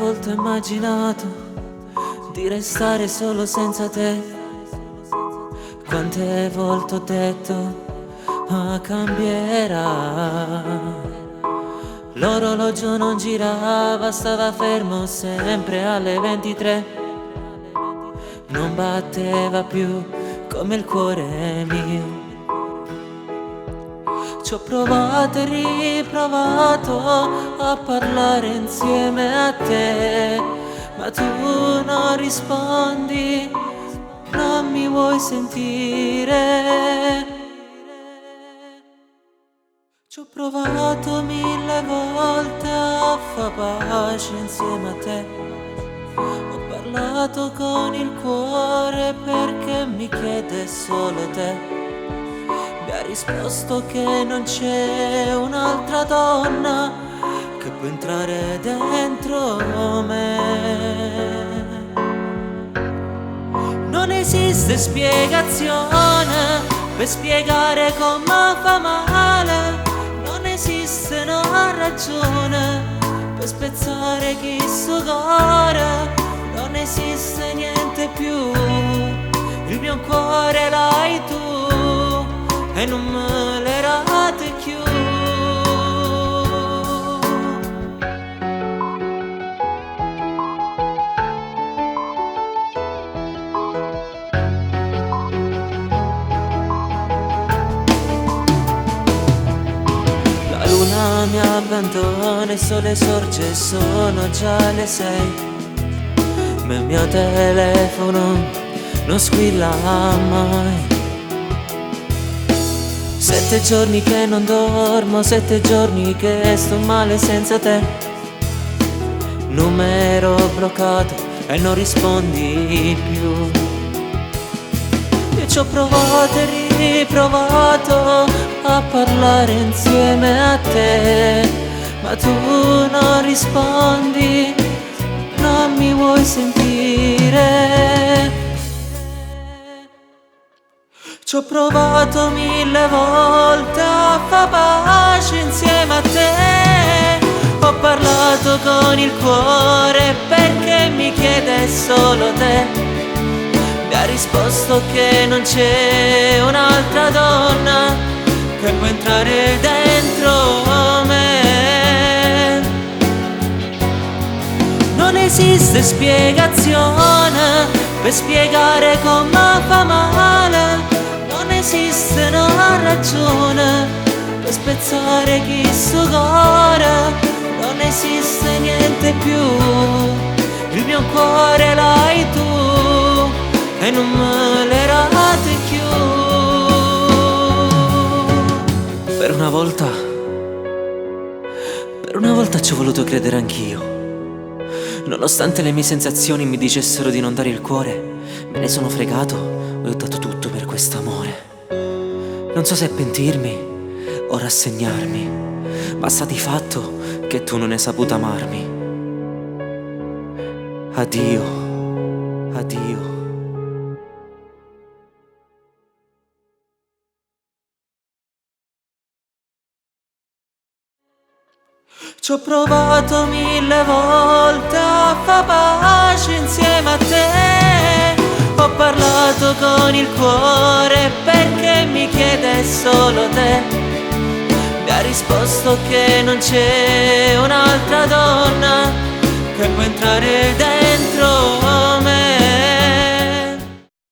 volte ho immaginato di restare solo senza te. Quante volte ho detto cambierà. L'orologio non girava, stava fermo sempre alle 23. Non batteva più come il cuore mio. Ci ho provato e riprovato a parlare insieme a te, ma tu non rispondi, non mi vuoi sentire. Ci ho provato 1000 volte a far pace insieme a te. Ho parlato con il cuore perché mi chiede solo te. Mi ha risposto che non c'è un'altra donna che può entrare dentro me. Non esiste spiegazione per spiegare come fa male. Non esiste una ragione per spezzare chi suo cuore. Non esiste niente più. Il mio cuore l'hai tu e non me l'erate più. La luna mi abbandona, il sole sorge, sono già le 6. Ma il mio telefono non squilla mai. 7 giorni che non dormo, 7 giorni che sto male senza te. Numero bloccato e non rispondi più. Io ci ho provato e riprovato a parlare insieme a te, ma tu non rispondi, non mi vuoi sentire. Ci ho provato 1000 volte a far pace insieme a te. Ho parlato con il cuore perché mi chiede solo te. Mi ha risposto che non c'è un'altra donna che può entrare dentro me. Non esiste spiegazione per spiegare come fa male. Non esiste una ragione per spezzare chi suo cuore. Non esiste niente più. Il mio cuore l'hai tu e non me l'erate più. Per una volta ci ho voluto credere anch'io. Nonostante le mie sensazioni mi dicessero di non dare il cuore, me ne sono fregato e ho dato tutto per quest'amore. Non so se pentirmi o rassegnarmi, ma sta di fatto che tu non hai saputo amarmi. Addio, addio. Ci ho provato 1000 volte a far pace insieme a te. Ho parlato con il cuore perché mi chiede solo te. Mi ha risposto che non c'è un'altra donna che può entrare dentro me.